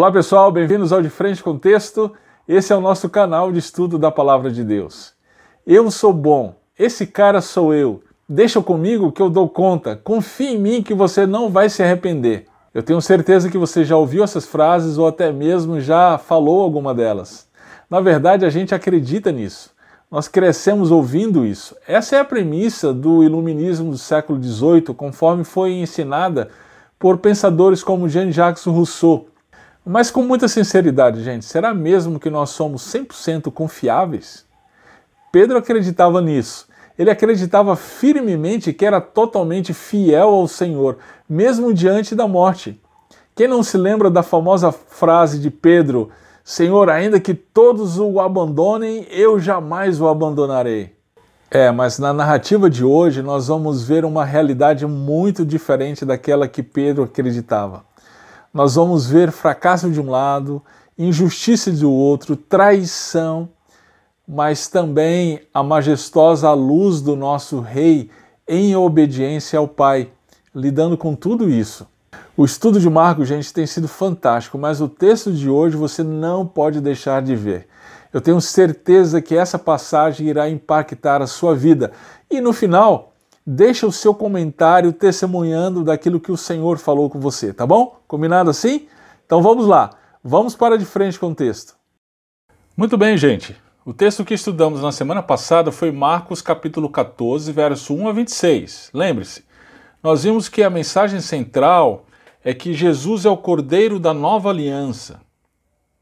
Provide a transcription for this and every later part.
Olá pessoal, bem-vindos ao De Frente com Texto. Esse é o nosso canal de estudo da Palavra de Deus. Eu sou bom, esse cara sou eu. Deixa comigo que eu dou conta. Confie em mim que você não vai se arrepender. Eu tenho certeza que você já ouviu essas frases ou até mesmo já falou alguma delas. Na verdade, a gente acredita nisso. Nós crescemos ouvindo isso. Essa é a premissa do iluminismo do século XVIII, conforme foi ensinada por pensadores como Jean-Jacques Rousseau. Mas com muita sinceridade, gente, será mesmo que nós somos 100% confiáveis? Pedro acreditava nisso. Ele acreditava firmemente que era totalmente fiel ao Senhor, mesmo diante da morte. Quem não se lembra da famosa frase de Pedro: Senhor, ainda que todos o abandonem, eu jamais o abandonarei. Mas na narrativa de hoje nós vamos ver uma realidade muito diferente daquela que Pedro acreditava. Nós vamos ver fracasso de um lado, injustiça do outro, traição, mas também a majestosa luz do nosso Rei em obediência ao Pai, lidando com tudo isso. O estudo de Marcos, gente, tem sido fantástico, mas o texto de hoje você não pode deixar de ver. Eu tenho certeza que essa passagem irá impactar a sua vida. E no final, deixa o seu comentário testemunhando daquilo que o Senhor falou com você, tá bom? Combinado assim? Então vamos lá, vamos para De Frente com o Texto. Muito bem, gente. O texto que estudamos na semana passada foi Marcos capítulo 14, verso 1 a 26. Lembre-se, nós vimos que a mensagem central é que Jesus é o Cordeiro da nova aliança.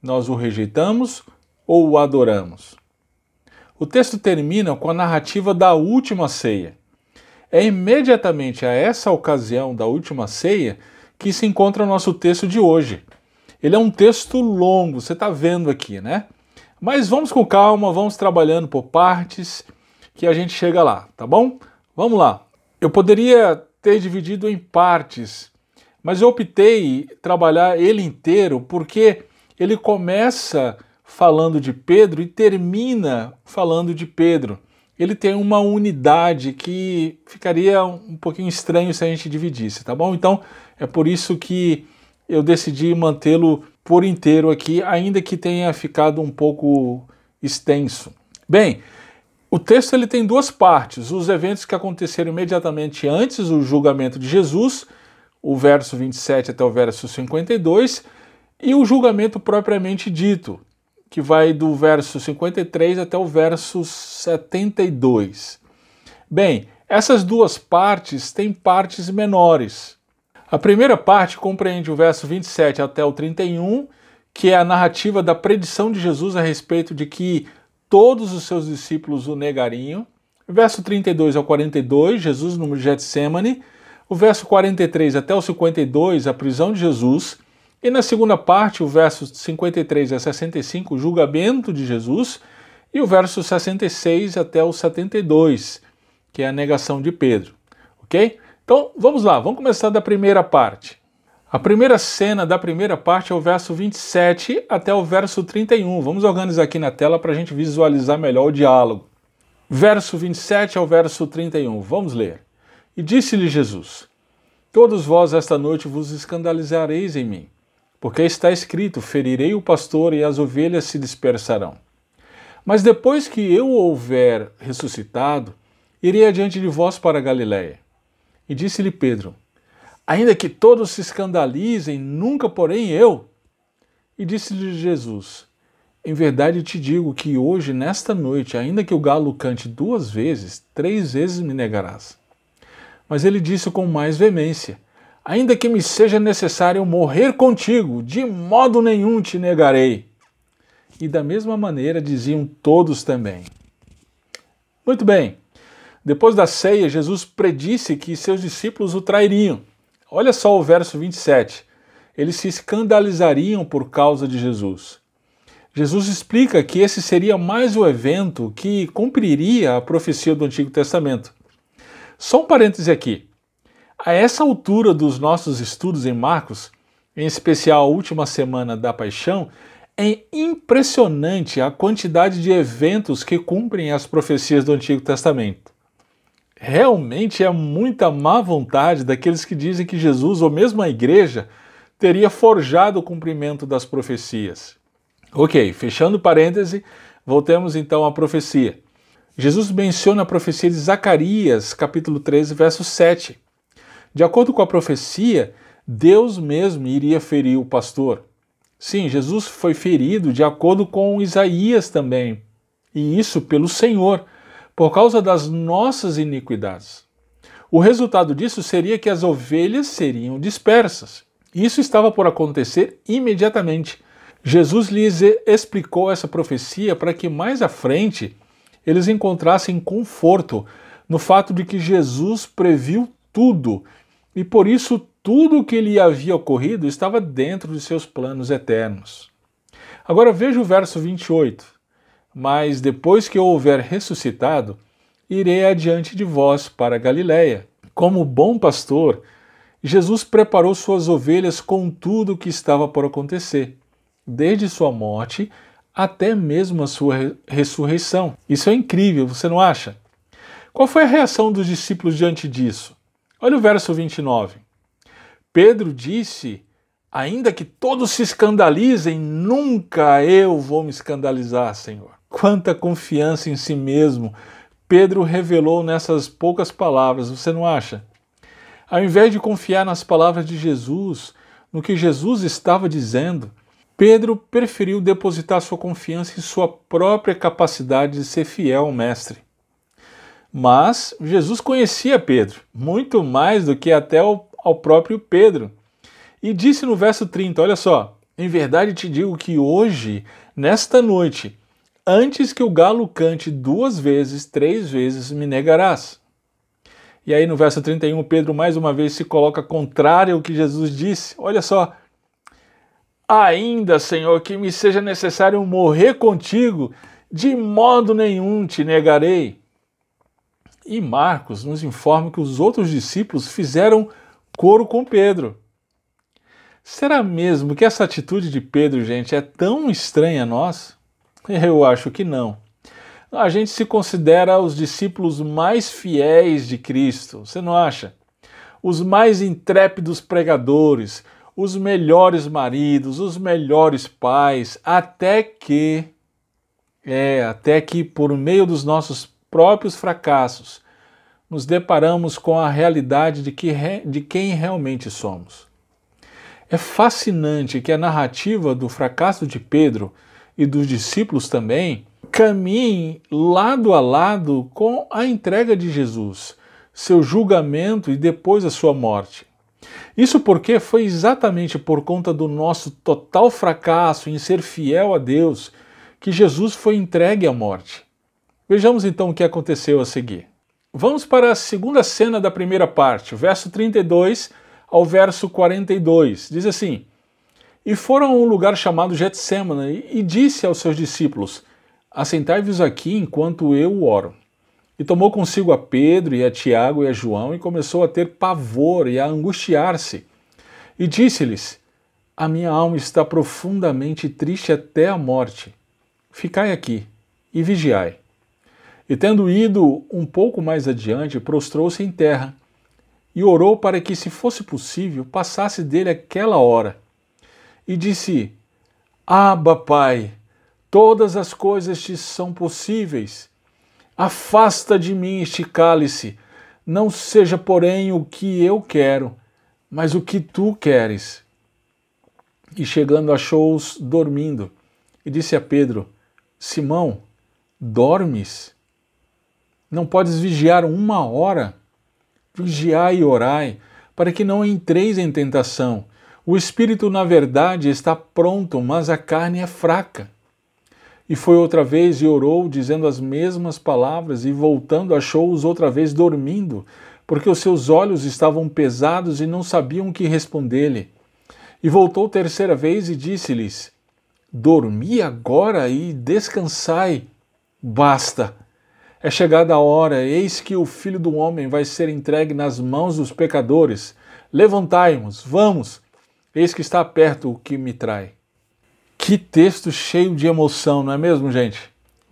Nós o rejeitamos ou o adoramos? O texto termina com a narrativa da última ceia. É imediatamente a essa ocasião da última ceia que se encontra o nosso texto de hoje. Ele é um texto longo, você está vendo aqui, né? Mas vamos com calma, vamos trabalhando por partes, que a gente chega lá, tá bom? Vamos lá. Eu poderia ter dividido em partes, mas eu optei trabalhar ele inteiro porque ele começa falando de Pedro e termina falando de Pedro. Ele tem uma unidade que ficaria um pouquinho estranho se a gente dividisse, tá bom? Então, é por isso que eu decidi mantê-lo por inteiro aqui, ainda que tenha ficado um pouco extenso. Bem, o texto ele tem duas partes, os eventos que aconteceram imediatamente antes do julgamento de Jesus, o verso 27 até o verso 52, e o julgamento propriamente dito, que vai do verso 53 até o verso 72. Bem, essas duas partes têm partes menores. A primeira parte compreende o verso 27 até o 31, que é a narrativa da predição de Jesus a respeito de que todos os seus discípulos o negariam. O verso 32 ao 42, Jesus no Getsêmani. O verso 43 até o 52, a prisão de Jesus. E na segunda parte, o verso 53 a 65, o julgamento de Jesus, e o verso 66 até o 72, que é a negação de Pedro, ok? Então, vamos lá, vamos começar da primeira parte. A primeira cena da primeira parte é o verso 27 até o verso 31. Vamos organizar aqui na tela para a gente visualizar melhor o diálogo. Verso 27 ao verso 31, vamos ler. E disse-lhe Jesus: Todos vós esta noite vos escandalizareis em mim. Porque está escrito, ferirei o pastor e as ovelhas se dispersarão. Mas depois que eu houver ressuscitado, irei adiante de vós para a Galiléia. E disse-lhe Pedro, ainda que todos se escandalizem, nunca porém eu. E disse-lhe Jesus, em verdade te digo que hoje, nesta noite, ainda que o galo cante 2 vezes, 3 vezes me negarás. Mas ele disse com mais veemência, ainda que me seja necessário morrer contigo, de modo nenhum te negarei. E da mesma maneira diziam todos também. Muito bem. Depois da ceia, Jesus predisse que seus discípulos o trairiam. Olha só o verso 27. Eles se escandalizariam por causa de Jesus. Jesus explica que esse seria mais o evento que cumpriria a profecia do Antigo Testamento. Só um parêntese aqui. A essa altura dos nossos estudos em Marcos, em especial a última semana da Paixão, é impressionante a quantidade de eventos que cumprem as profecias do Antigo Testamento. Realmente é muita má vontade daqueles que dizem que Jesus, ou mesmo a igreja, teria forjado o cumprimento das profecias. Ok, fechando parêntese, voltemos então à profecia. Jesus menciona a profecia de Zacarias, capítulo 13, verso 7. De acordo com a profecia, Deus mesmo iria ferir o pastor. Sim, Jesus foi ferido de acordo com Isaías também, e isso pelo Senhor, por causa das nossas iniquidades. O resultado disso seria que as ovelhas seriam dispersas. Isso estava por acontecer imediatamente. Jesus lhes explicou essa profecia para que mais à frente eles encontrassem conforto no fato de que Jesus previu tudo e por isso tudo o que lhe havia ocorrido estava dentro de seus planos eternos. Agora veja o verso 28. Mas depois que eu houver ressuscitado, irei adiante de vós para a Galiléia. Como bom pastor, Jesus preparou suas ovelhas com tudo o que estava por acontecer, desde sua morte até mesmo a sua ressurreição. Isso é incrível, você não acha? Qual foi a reação dos discípulos diante disso? Olha o verso 29. Pedro disse: ainda que todos se escandalizem, nunca eu vou me escandalizar, Senhor. Quanta confiança em si mesmo Pedro revelou nessas poucas palavras, você não acha? Ao invés de confiar nas palavras de Jesus, no que Jesus estava dizendo, Pedro preferiu depositar sua confiança em sua própria capacidade de ser fiel ao Mestre. Mas Jesus conhecia Pedro, muito mais do que até ao próprio Pedro. E disse no verso 30, olha só, em verdade te digo que hoje, nesta noite, antes que o galo cante 2 vezes, 3 vezes me negarás. E aí no verso 31, Pedro mais uma vez se coloca contrário ao que Jesus disse. Olha só, ainda, Senhor, que me seja necessário morrer contigo, de modo nenhum te negarei. E Marcos nos informa que os outros discípulos fizeram coro com Pedro. Será mesmo que essa atitude de Pedro, gente, é tão estranha a nós? Eu acho que não. A gente se considera os discípulos mais fiéis de Cristo, você não acha? Os mais intrépidos pregadores, os melhores maridos, os melhores pais, até que por meio dos nossos próprios fracassos, nos deparamos com a realidade de quem realmente somos. É fascinante que a narrativa do fracasso de Pedro e dos discípulos também caminhem lado a lado com a entrega de Jesus, seu julgamento e depois a sua morte. Isso porque foi exatamente por conta do nosso total fracasso em ser fiel a Deus que Jesus foi entregue à morte. Vejamos então o que aconteceu a seguir. Vamos para a segunda cena da primeira parte, verso 32 ao verso 42. Diz assim: E foram a um lugar chamado Getsêmani e disse aos seus discípulos: Assentai-vos aqui enquanto eu oro. E tomou consigo a Pedro e a Tiago e a João e começou a ter pavor e a angustiar-se. E disse-lhes: A minha alma está profundamente triste até a morte. Ficai aqui e vigiai. E tendo ido um pouco mais adiante, prostrou-se em terra e orou para que, se fosse possível, passasse dele aquela hora. E disse: Abba, Pai, todas as coisas te são possíveis. Afasta de mim este cálice, não seja, porém, o que eu quero, mas o que tu queres. E chegando, achou-os dormindo, e disse a Pedro: Simão, dormes? Não podes vigiar 1 hora? Vigiai e orai, para que não entreis em tentação. O espírito, na verdade, está pronto, mas a carne é fraca. E foi outra vez e orou, dizendo as mesmas palavras, e voltando achou-os outra vez dormindo, porque os seus olhos estavam pesados e não sabiam o que responder-lhe. E voltou 3ª vez e disse-lhes: Dormi agora e descansai. Basta! É chegada a hora, eis que o Filho do Homem vai ser entregue nas mãos dos pecadores. Levantai-vos, vamos! Eis que está perto o que me trai. Que texto cheio de emoção, não é mesmo, gente?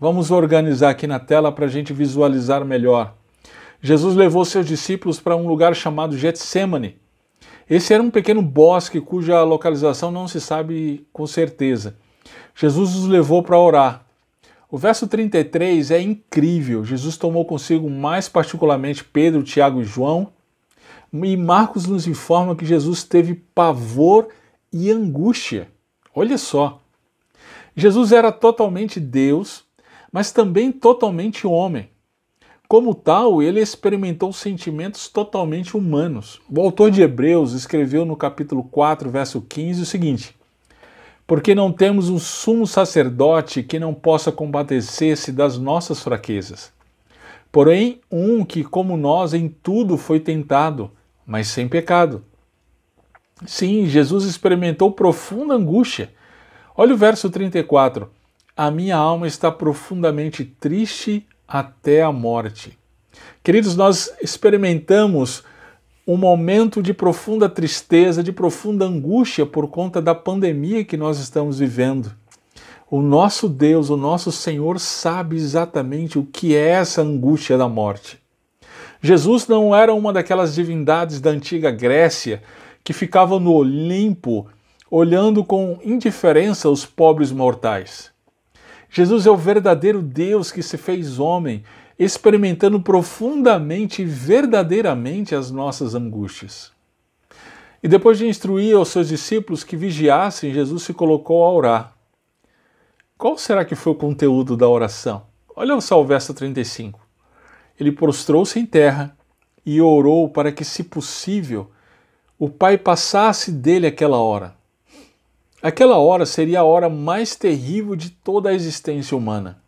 Vamos organizar aqui na tela para a gente visualizar melhor. Jesus levou seus discípulos para um lugar chamado Getsêmani. Esse era um pequeno bosque cuja localização não se sabe com certeza. Jesus os levou para orar. O verso 33 é incrível. Jesus tomou consigo mais particularmente Pedro, Tiago e João. E Marcos nos informa que Jesus teve pavor e angústia. Olha só. Jesus era totalmente Deus, mas também totalmente homem. Como tal, ele experimentou sentimentos totalmente humanos. O autor de Hebreus escreveu no capítulo 4, verso 15, o seguinte: porque não temos um sumo sacerdote que não possa compadecer-se das nossas fraquezas. Porém, um que, como nós, em tudo foi tentado, mas sem pecado. Sim, Jesus experimentou profunda angústia. Olha o verso 34. A minha alma está profundamente triste até a morte. Queridos, nós experimentamos um momento de profunda tristeza, de profunda angústia por conta da pandemia que nós estamos vivendo. O nosso Deus, o nosso Senhor, sabe exatamente o que é essa angústia da morte. Jesus não era uma daquelas divindades da antiga Grécia que ficavam no Olimpo olhando com indiferença os pobres mortais. Jesus é o verdadeiro Deus que se fez homem, experimentando profundamente e verdadeiramente as nossas angústias. E depois de instruir aos seus discípulos que vigiassem, Jesus se colocou a orar. Qual será que foi o conteúdo da oração? Olha só o verso 35. Ele prostrou-se em terra e orou para que, se possível, o Pai passasse dele aquela hora. Aquela hora seria a hora mais terrível de toda a existência humana.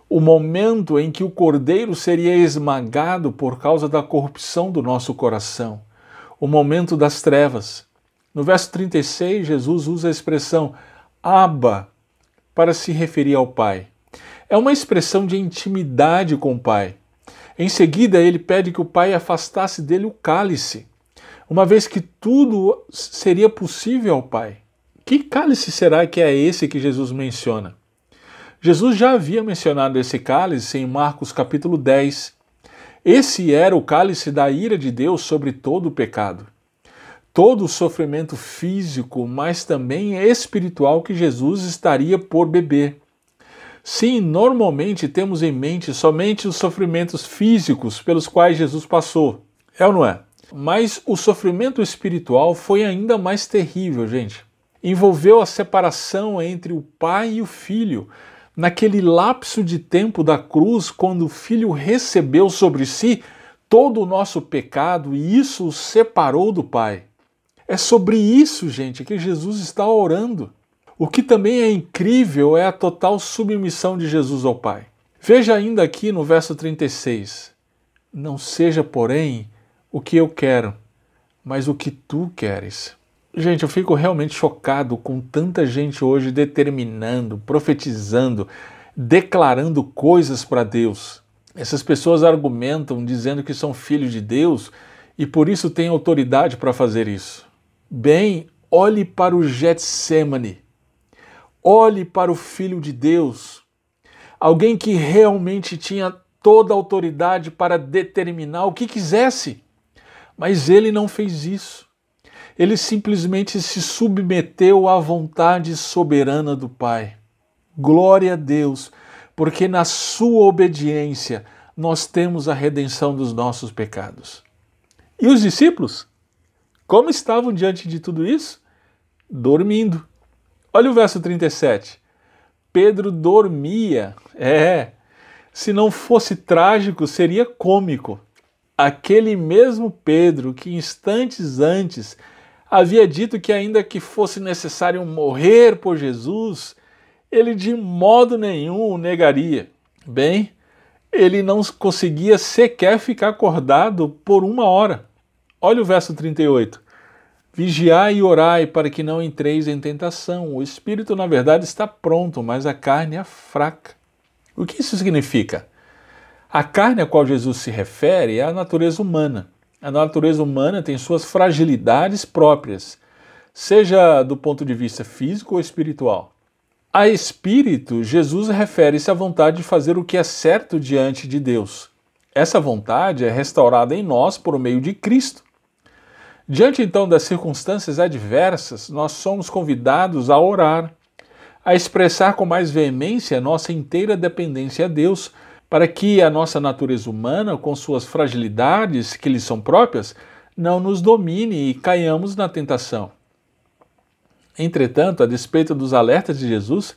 O momento em que o cordeiro seria esmagado por causa da corrupção do nosso coração. O momento das trevas. No verso 36, Jesus usa a expressão Abba para se referir ao Pai. É uma expressão de intimidade com o Pai. Em seguida, ele pede que o Pai afastasse dele o cálice, uma vez que tudo seria possível ao Pai. Que cálice será que é esse que Jesus menciona? Jesus já havia mencionado esse cálice em Marcos capítulo 10. Esse era o cálice da ira de Deus sobre todo o pecado. Todo o sofrimento físico, mas também espiritual que Jesus estaria por beber. Sim, normalmente temos em mente somente os sofrimentos físicos pelos quais Jesus passou. É ou não é? Mas o sofrimento espiritual foi ainda mais terrível, gente. Envolveu a separação entre o pai e o filho, naquele lapso de tempo da cruz, quando o filho recebeu sobre si todo o nosso pecado e isso o separou do pai. É sobre isso, gente, que Jesus está orando. O que também é incrível é a total submissão de Jesus ao Pai. Veja ainda aqui no verso 36. Não seja, porém, o que eu quero, mas o que tu queres. Gente, eu fico realmente chocado com tanta gente hoje determinando, profetizando, declarando coisas para Deus. Essas pessoas argumentam dizendo que são filhos de Deus e por isso têm autoridade para fazer isso. Bem, olhe para o Getsemane. Olhe para o Filho de Deus. Alguém que realmente tinha toda a autoridade para determinar o que quisesse. Mas ele não fez isso. Ele simplesmente se submeteu à vontade soberana do Pai. Glória a Deus, porque na sua obediência nós temos a redenção dos nossos pecados. E os discípulos? Como estavam diante de tudo isso? Dormindo. Olha o verso 37. Pedro dormia. Se não fosse trágico, seria cômico. Aquele mesmo Pedro que instantes antes havia dito que ainda que fosse necessário morrer por Jesus, ele de modo nenhum o negaria. Bem, ele não conseguia sequer ficar acordado por 1 hora. Olha o verso 38. Vigiai e orai para que não entreis em tentação. O espírito, na verdade, está pronto, mas a carne é fraca. O que isso significa? A carne a qual Jesus se refere é a natureza humana. A natureza humana tem suas fragilidades próprias, seja do ponto de vista físico ou espiritual. A espírito, Jesus refere-se à vontade de fazer o que é certo diante de Deus. Essa vontade é restaurada em nós por meio de Cristo. Diante então das circunstâncias adversas, nós somos convidados a orar, a expressar com mais veemência a nossa inteira dependência a Deus, para que a nossa natureza humana, com suas fragilidades que lhe são próprias, não nos domine e caiamos na tentação. Entretanto, a despeito dos alertas de Jesus,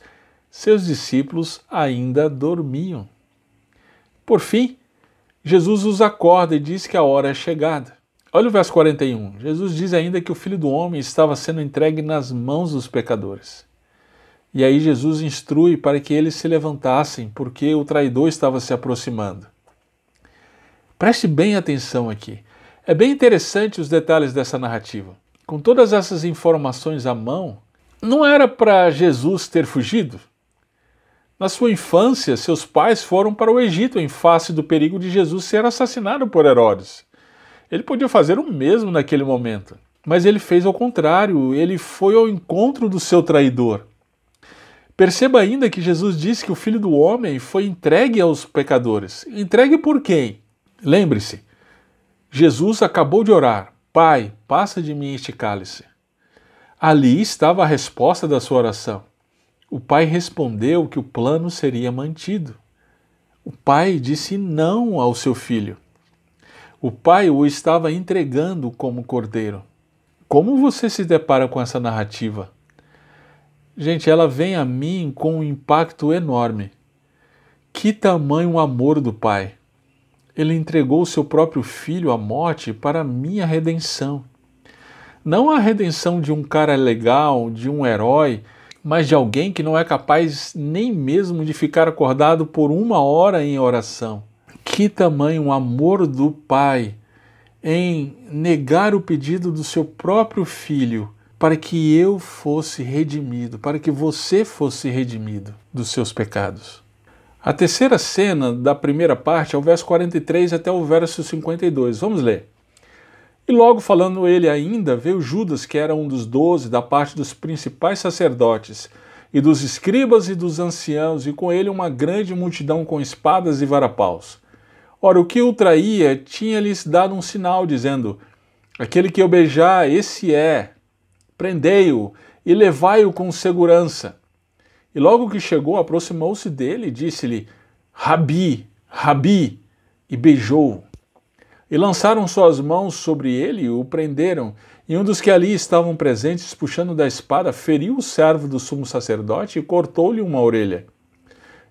seus discípulos ainda dormiam. Por fim, Jesus os acorda e diz que a hora é chegada. Olha o verso 41. Jesus diz ainda que o Filho do Homem estava sendo entregue nas mãos dos pecadores. E aí Jesus instrui para que eles se levantassem, porque o traidor estava se aproximando. Preste bem atenção aqui. É bem interessante os detalhes dessa narrativa. Com todas essas informações à mão, não era para Jesus ter fugido? Na sua infância, seus pais foram para o Egito em face do perigo de Jesus ser assassinado por Herodes. Ele podia fazer o mesmo naquele momento, mas ele fez ao contrário, ele foi ao encontro do seu traidor. Perceba ainda que Jesus disse que o Filho do Homem foi entregue aos pecadores. Entregue por quem? Lembre-se, Jesus acabou de orar: Pai, passa de mim este cálice. Ali estava a resposta da sua oração. O pai respondeu que o plano seria mantido. O pai disse não ao seu filho. O pai o estava entregando como cordeiro. Como você se depara com essa narrativa? Gente, ela vem a mim com um impacto enorme. Que tamanho amor do pai! Ele entregou o seu próprio filho à morte para a minha redenção. Não a redenção de um cara legal, de um herói, mas de alguém que não é capaz nem mesmo de ficar acordado por 1 hora em oração. Que tamanho amor do Pai em negar o pedido do seu próprio filho para que eu fosse redimido, para que você fosse redimido dos seus pecados. A terceira cena da primeira parte é o verso 43 até o verso 52. Vamos ler. E logo falando ele ainda, veio Judas, que era um dos 12, da parte dos principais sacerdotes, e dos escribas e dos anciãos, e com ele uma grande multidão com espadas e varapaus. Ora, o que o traía tinha-lhes dado um sinal, dizendo: aquele que eu beijar, esse é, prendei-o e levai-o com segurança. E logo que chegou, aproximou-se dele e disse-lhe: Rabi, Rabi, e beijou-o. E lançaram suas mãos sobre ele e o prenderam, e um dos que ali estavam presentes, puxando da espada, feriu o servo do sumo sacerdote e cortou-lhe uma orelha.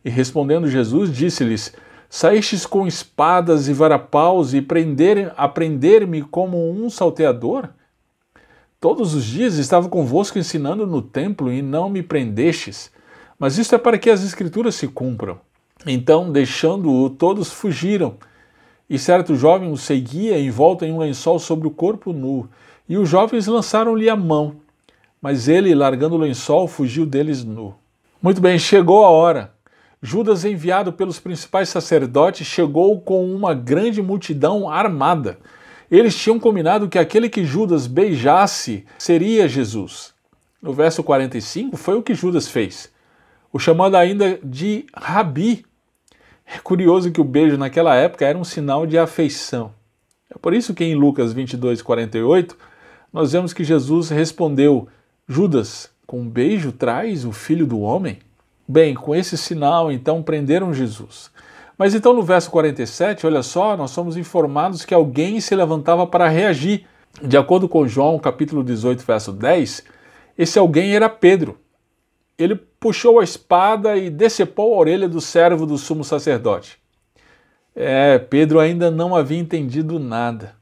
E respondendo Jesus, disse-lhes: saístes com espadas e varapaus e a prender-me como um salteador? Todos os dias estava convosco ensinando no templo e não me prendestes, mas isto é para que as escrituras se cumpram. Então, deixando-o, todos fugiram. E certo jovem o seguia envolto em um lençol sobre o corpo nu, e os jovens lançaram-lhe a mão, mas ele, largando o lençol, fugiu deles nu. Muito bem, chegou a hora. Judas, enviado pelos principais sacerdotes, chegou com uma grande multidão armada. Eles tinham combinado que aquele que Judas beijasse seria Jesus. No verso 45 foi o que Judas fez, o chamando ainda de Rabi. É curioso que o beijo naquela época era um sinal de afeição. É por isso que em Lucas 22, 48, nós vemos que Jesus respondeu: Judas, com um beijo traz o Filho do Homem? Bem, com esse sinal, então, prenderam Jesus. Mas então no verso 47, olha só, nós somos informados que alguém se levantava para reagir. De acordo com João, capítulo 18, verso 10, esse alguém era Pedro. Ele puxou a espada e decepou a orelha do servo do sumo sacerdote. Pedro ainda não havia entendido nada.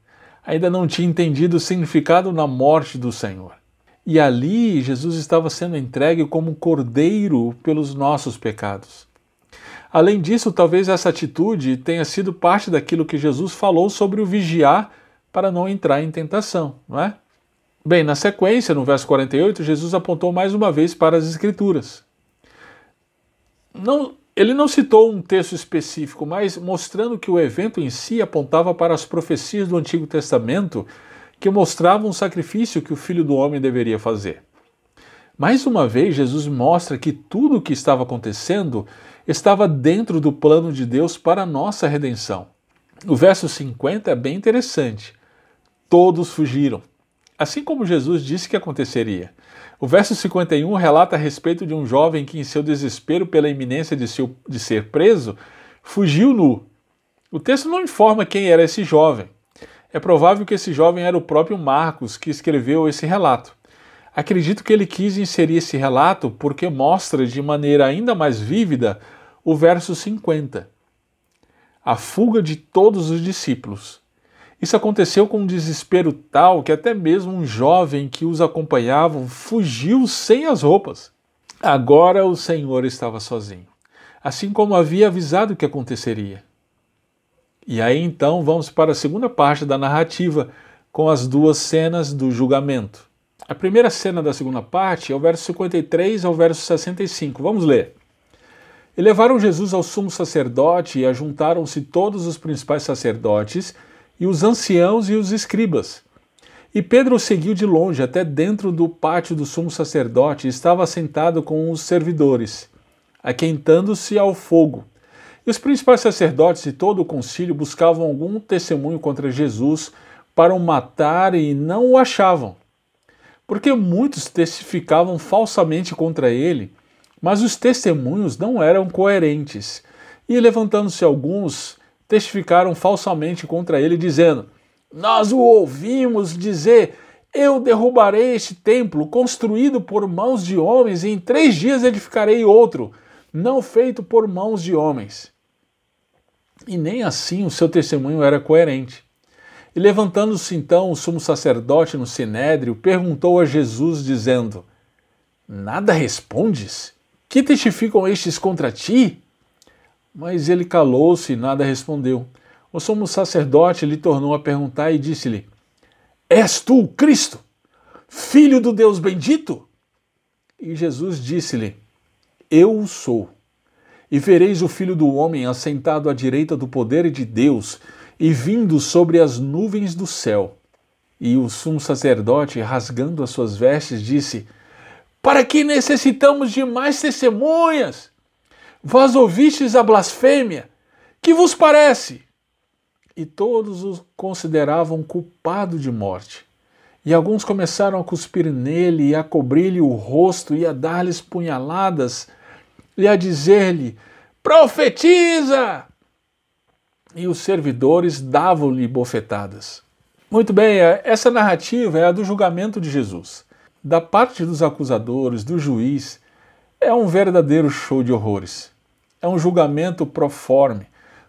Ainda não tinha entendido o significado na morte do Senhor. E ali Jesus estava sendo entregue como cordeiro pelos nossos pecados. Além disso, talvez essa atitude tenha sido parte daquilo que Jesus falou sobre o vigiar para não entrar em tentação, não é? Bem, na sequência, no verso 48, Jesus apontou mais uma vez para as Escrituras. Ele não citou um texto específico, mas mostrando que o evento em si apontava para as profecias do Antigo Testamento que mostravam o sacrifício que o Filho do Homem deveria fazer. Mais uma vez, Jesus mostra que tudo o que estava acontecendo estava dentro do plano de Deus para a nossa redenção. O verso 50 é bem interessante. Todos fugiram. assim como Jesus disse que aconteceria. O verso 51 relata a respeito de um jovem que, em seu desespero pela iminência de ser preso, fugiu nu. O texto não informa quem era esse jovem. É provável que esse jovem era o próprio Marcos, que escreveu esse relato. Acredito que ele quis inserir esse relato porque mostra de maneira ainda mais vívida o verso 50. A fuga de todos os discípulos. Isso aconteceu com um desespero tal que até mesmo um jovem que os acompanhava fugiu sem as roupas. Agora o Senhor estava sozinho, assim como havia avisado que aconteceria. E aí então vamos para a segunda parte da narrativa, com as duas cenas do julgamento. A primeira cena da segunda parte é o verso 53 ao verso 65. Vamos ler. E levaram Jesus ao sumo sacerdote e ajuntaram-se todos os principais sacerdotes e os anciãos e os escribas. E Pedro o seguiu de longe até dentro do pátio do sumo sacerdote e estava sentado com os servidores, aquentando-se ao fogo. E os principais sacerdotes e todo o concílio buscavam algum testemunho contra Jesus para o matar e não o achavam, porque muitos testificavam falsamente contra ele, mas os testemunhos não eram coerentes. E levantando-se alguns, testificaram falsamente contra ele, dizendo: Nós o ouvimos dizer: Eu derrubarei este templo, construído por mãos de homens, e em 3 dias edificarei outro, não feito por mãos de homens. E nem assim o seu testemunho era coerente. E levantando-se então o sumo sacerdote no sinédrio, perguntou a Jesus, dizendo: Nada respondes? Que testificam estes contra ti? Mas ele calou-se e nada respondeu. O sumo sacerdote lhe tornou a perguntar e disse-lhe: És tu o Cristo, filho do Deus bendito? E Jesus disse-lhe: Eu o sou. E vereis o Filho do Homem assentado à direita do poder de Deus e vindo sobre as nuvens do céu. E o sumo sacerdote, rasgando as suas vestes, disse: Para que necessitamos de mais testemunhas? Vós ouvistes a blasfêmia? Que vos parece? E todos o consideravam culpado de morte. E alguns começaram a cuspir nele e a cobrir-lhe o rosto e a dar-lhes punhaladas e a dizer-lhe: Profetiza! E os servidores davam-lhe bofetadas. Muito bem, essa narrativa é a do julgamento de Jesus. Da parte dos acusadores, do juiz, é um verdadeiro show de horrores. É um julgamento proforme,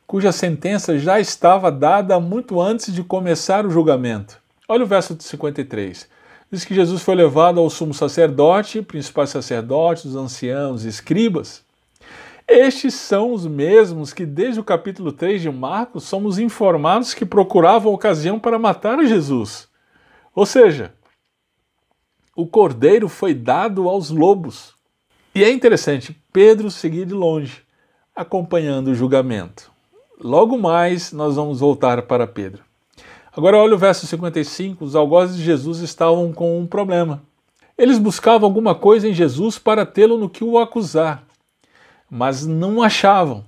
cuja sentença já estava dada muito antes de começar o julgamento. Olha o verso 53. Diz que Jesus foi levado ao sumo sacerdote, principais sacerdotes, os anciãos, escribas. Estes são os mesmos que, desde o capítulo 3 de Marcos, somos informados que procuravam ocasião para matar Jesus. Ou seja, o cordeiro foi dado aos lobos. E é interessante, Pedro seguia de longe, acompanhando o julgamento. Logo mais, nós vamos voltar para Pedro. Agora olha o verso 55, os algozes de Jesus estavam com um problema. Eles buscavam alguma coisa em Jesus para tê-lo no que o acusar, mas não achavam.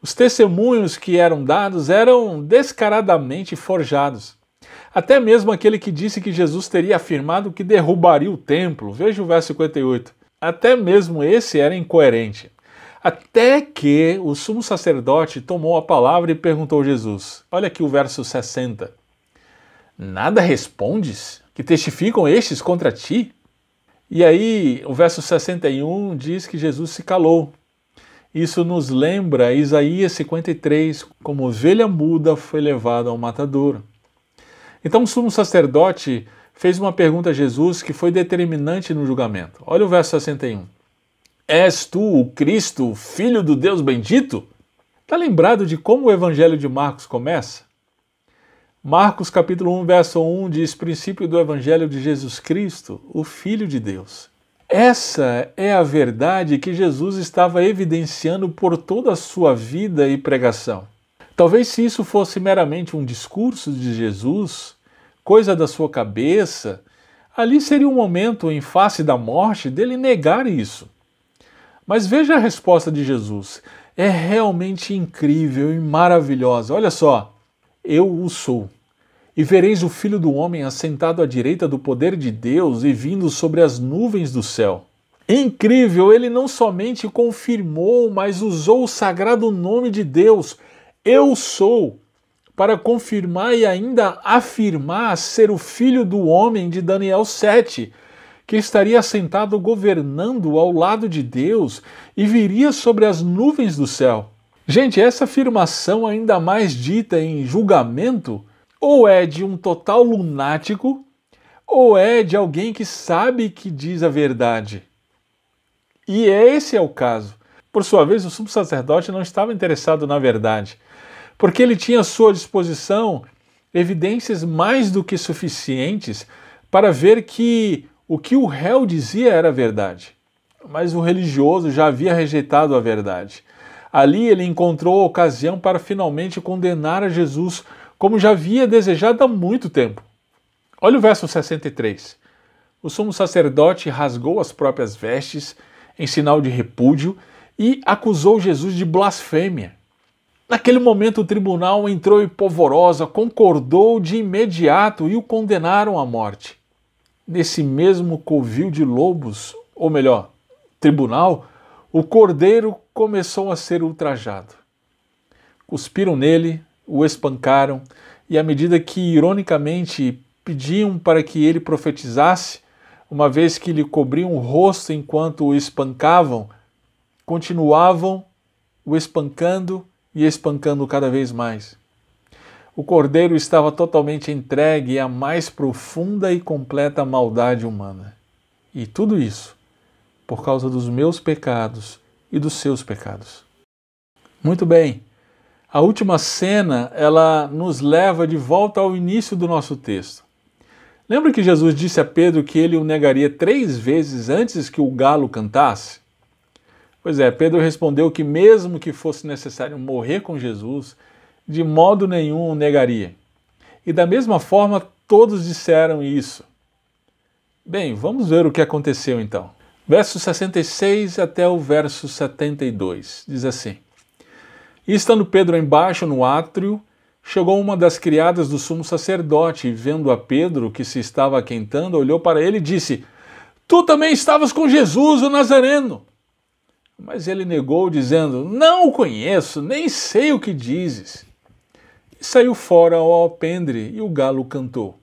Os testemunhos que eram dados eram descaradamente forjados. Até mesmo aquele que disse que Jesus teria afirmado que derrubaria o templo. Veja o verso 58. Até mesmo esse era incoerente. Até que o sumo sacerdote tomou a palavra e perguntou a Jesus. Olha aqui o verso 60. Nada respondes? Que testificam estes contra ti? E aí o verso 61 diz que Jesus se calou. Isso nos lembra Isaías 53, como ovelha muda foi levada ao matadouro. Então o sumo sacerdote fez uma pergunta a Jesus que foi determinante no julgamento. Olha o verso 61. És tu o Cristo, filho do Deus bendito? Está lembrado de como o evangelho de Marcos começa? Marcos capítulo 1, verso 1 diz: princípio do evangelho de Jesus Cristo, o Filho de Deus. Essa é a verdade que Jesus estava evidenciando por toda a sua vida e pregação. Talvez se isso fosse meramente um discurso de Jesus, coisa da sua cabeça, ali seria um momento em face da morte dele negar isso. Mas veja a resposta de Jesus. É realmente incrível e maravilhosa. Olha só, eu o sou. E vereis o Filho do Homem assentado à direita do poder de Deus e vindo sobre as nuvens do céu. Incrível, ele não somente confirmou, mas usou o sagrado nome de Deus, eu sou, para confirmar e ainda afirmar ser o Filho do Homem de Daniel 7, que estaria sentado governando ao lado de Deus e viria sobre as nuvens do céu. Gente, essa afirmação ainda mais dita em julgamento, ou é de um total lunático, ou é de alguém que sabe que diz a verdade. E esse é o caso. Por sua vez, o sumo sacerdote não estava interessado na verdade, porque ele tinha à sua disposição evidências mais do que suficientes para ver que o que o réu dizia era verdade. Mas o religioso já havia rejeitado a verdade. Ali ele encontrou a ocasião para finalmente condenar a Jesus, como já havia desejado há muito tempo. Olha o verso 63. O sumo sacerdote rasgou as próprias vestes em sinal de repúdio e acusou Jesus de blasfêmia. Naquele momento o tribunal entrou em polvorosa, concordou de imediato e o condenaram à morte. Nesse mesmo covil de lobos, ou melhor, tribunal, o cordeiro começou a ser ultrajado. Cuspiram nele, o espancaram, e à medida que, ironicamente, pediam para que ele profetizasse, uma vez que lhe cobriam o rosto enquanto o espancavam, continuavam o espancando e espancando cada vez mais. O cordeiro estava totalmente entregue à mais profunda e completa maldade humana. E tudo isso por causa dos meus pecados e dos seus pecados. Muito bem. A última cena, ela nos leva de volta ao início do nosso texto. Lembra que Jesus disse a Pedro que ele o negaria 3 vezes antes que o galo cantasse? Pois é, Pedro respondeu que mesmo que fosse necessário morrer com Jesus, de modo nenhum o negaria. E da mesma forma, todos disseram isso. Bem, vamos ver o que aconteceu então. Verso 66 até o verso 72, diz assim: E estando Pedro embaixo no átrio, chegou uma das criadas do sumo sacerdote, e vendo a Pedro, que se estava aquentando, olhou para ele e disse: Tu também estavas com Jesus, o Nazareno. Mas ele negou, dizendo: Não o conheço, nem sei o que dizes. E saiu fora ao alpendre, e o galo cantou.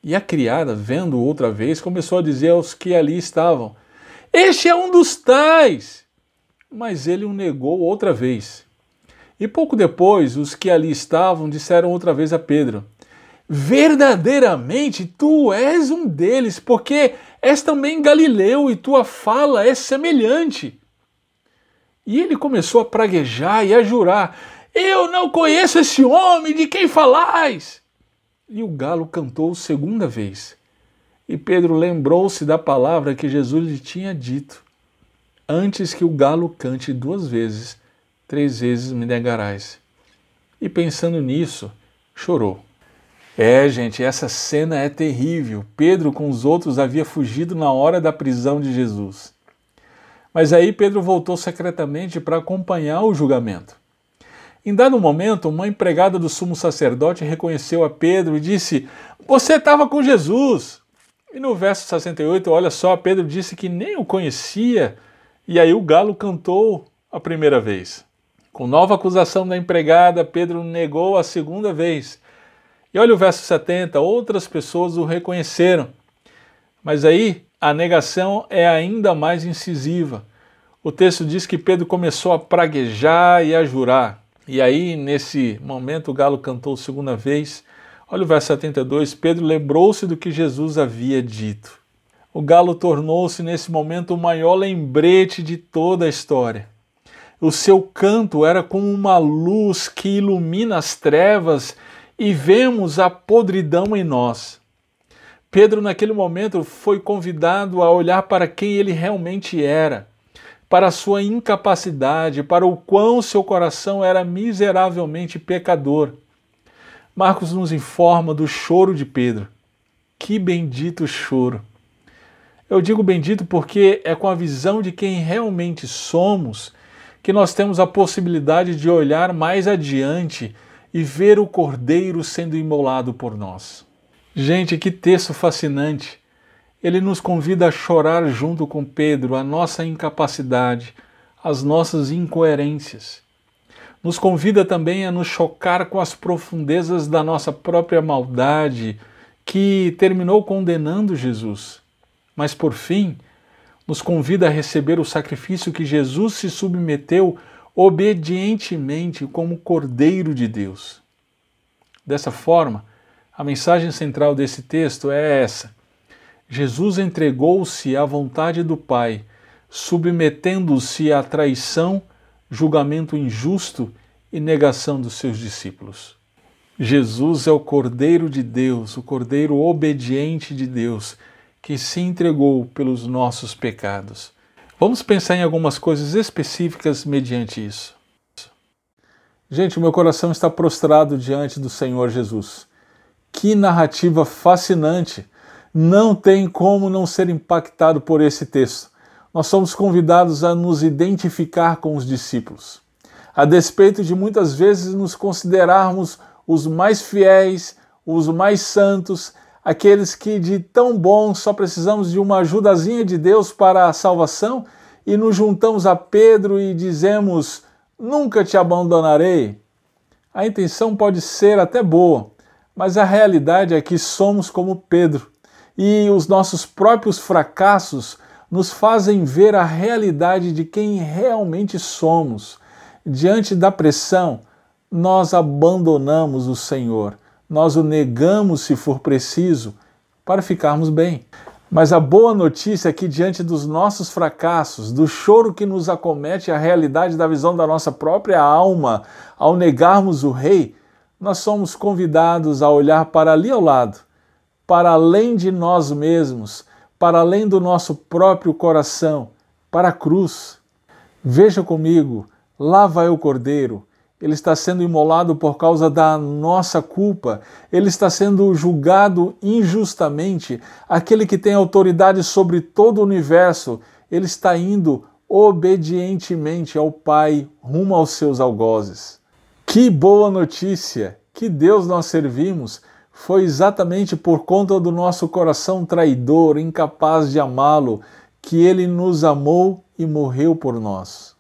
E a criada, vendo outra vez, começou a dizer aos que ali estavam: Este é um dos tais! Mas ele o negou outra vez. E pouco depois, os que ali estavam disseram outra vez a Pedro: Verdadeiramente tu és um deles, porque és também galileu e tua fala é semelhante. E ele começou a praguejar e a jurar: Eu não conheço esse homem, de quem falais? E o galo cantou segunda vez. E Pedro lembrou-se da palavra que Jesus lhe tinha dito: Antes que o galo cante 2 vezes, 3 vezes me negarás. E pensando nisso, chorou. Gente, essa cena é terrível. Pedro com os outros havia fugido na hora da prisão de Jesus. Mas aí Pedro voltou secretamente para acompanhar o julgamento. Em dado momento, uma empregada do sumo sacerdote reconheceu a Pedro e disse: Você estava com Jesus. E no verso 68, olha só, Pedro disse que nem o conhecia, e aí o galo cantou a primeira vez. Com nova acusação da empregada, Pedro negou a segunda vez. E olha o verso 70, outras pessoas o reconheceram. Mas aí a negação é ainda mais incisiva. O texto diz que Pedro começou a praguejar e a jurar. E aí, nesse momento, o galo cantou segunda vez. Olha o verso 72, Pedro lembrou-se do que Jesus havia dito. O galo tornou-se, nesse momento, o maior lembrete de toda a história. O seu canto era como uma luz que ilumina as trevas e vemos a podridão em nós. Pedro, naquele momento, foi convidado a olhar para quem ele realmente era, para a sua incapacidade, para o quão seu coração era miseravelmente pecador. Marcos nos informa do choro de Pedro. Que bendito choro! Eu digo bendito porque é com a visão de quem realmente somos que nós temos a possibilidade de olhar mais adiante e ver o Cordeiro sendo imolado por nós. Gente, que texto fascinante! Ele nos convida a chorar junto com Pedro a nossa incapacidade, as nossas incoerências. Nos convida também a nos chocar com as profundezas da nossa própria maldade, que terminou condenando Jesus. Mas, por fim, nos convida a receber o sacrifício que Jesus se submeteu obedientemente como Cordeiro de Deus. Dessa forma, a mensagem central desse texto é essa: Jesus entregou-se à vontade do Pai, submetendo-se à traição, julgamento injusto e negação dos seus discípulos. Jesus é o Cordeiro de Deus, o Cordeiro obediente de Deus, que se entregou pelos nossos pecados. Vamos pensar em algumas coisas específicas mediante isso. Gente, o meu coração está prostrado diante do Senhor Jesus. Que narrativa fascinante! Não tem como não ser impactado por esse texto. Nós somos convidados a nos identificar com os discípulos. A despeito de muitas vezes nos considerarmos os mais fiéis, os mais santos, aqueles que de tão bons só precisamos de uma ajudazinha de Deus para a salvação, e nos juntamos a Pedro e dizemos: nunca te abandonarei. A intenção pode ser até boa, mas a realidade é que somos como Pedro, e os nossos próprios fracassos nos fazem ver a realidade de quem realmente somos. Diante da pressão, nós abandonamos o Senhor, nós o negamos se for preciso, para ficarmos bem. Mas a boa notícia é que diante dos nossos fracassos, do choro que nos acomete, a realidade da visão da nossa própria alma, ao negarmos o Rei, nós somos convidados a olhar para ali ao lado, para além de nós mesmos, para além do nosso próprio coração, para a cruz. Veja comigo, lá vai o Cordeiro. Ele está sendo imolado por causa da nossa culpa. Ele está sendo julgado injustamente. Aquele que tem autoridade sobre todo o universo, ele está indo obedientemente ao Pai, rumo aos seus algozes. Que boa notícia! Que Deus nós servimos! Foi exatamente por conta do nosso coração traidor, incapaz de amá-lo, que ele nos amou e morreu por nós.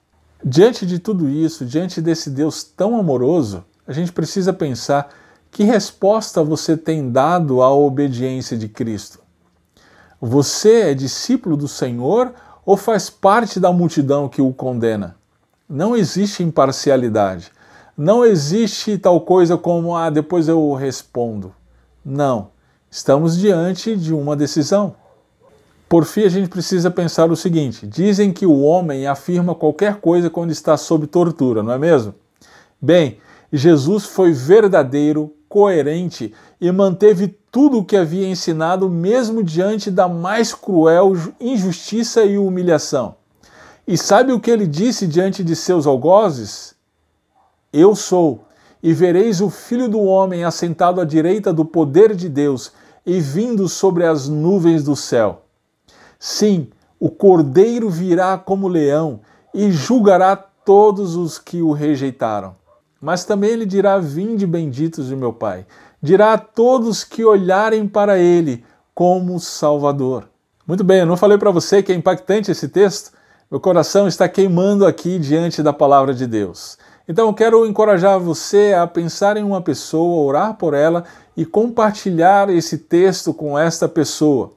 Diante de tudo isso, diante desse Deus tão amoroso, a gente precisa pensar: que resposta você tem dado à obediência de Cristo? Você é discípulo do Senhor ou faz parte da multidão que o condena? Não existe imparcialidade. Não existe tal coisa como: depois eu respondo. Não. Estamos diante de uma decisão. Por fim, a gente precisa pensar o seguinte: dizem que o homem afirma qualquer coisa quando está sob tortura, não é mesmo? Bem, Jesus foi verdadeiro, coerente e manteve tudo o que havia ensinado mesmo diante da mais cruel injustiça e humilhação. E sabe o que ele disse diante de seus algozes? Eu sou, e vereis o Filho do Homem assentado à direita do poder de Deus e vindo sobre as nuvens do céu. Sim, o Cordeiro virá como leão e julgará todos os que o rejeitaram. Mas também ele dirá: vinde benditos de meu Pai. Dirá a todos que olharem para ele como Salvador. Muito bem, eu não falei para você que é impactante esse texto? Meu coração está queimando aqui diante da palavra de Deus. Então eu quero encorajar você a pensar em uma pessoa, orar por ela e compartilhar esse texto com esta pessoa.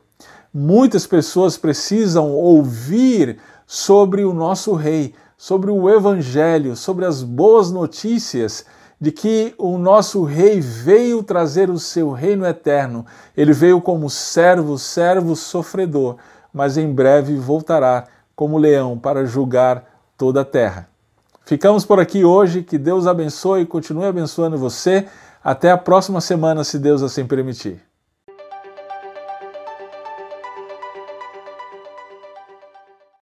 Muitas pessoas precisam ouvir sobre o nosso Rei, sobre o Evangelho, sobre as boas notícias de que o nosso Rei veio trazer o seu reino eterno. Ele veio como servo sofredor, mas em breve voltará como leão para julgar toda a terra. Ficamos por aqui hoje, que Deus abençoe e continue abençoando você. Até a próxima semana, se Deus assim permitir.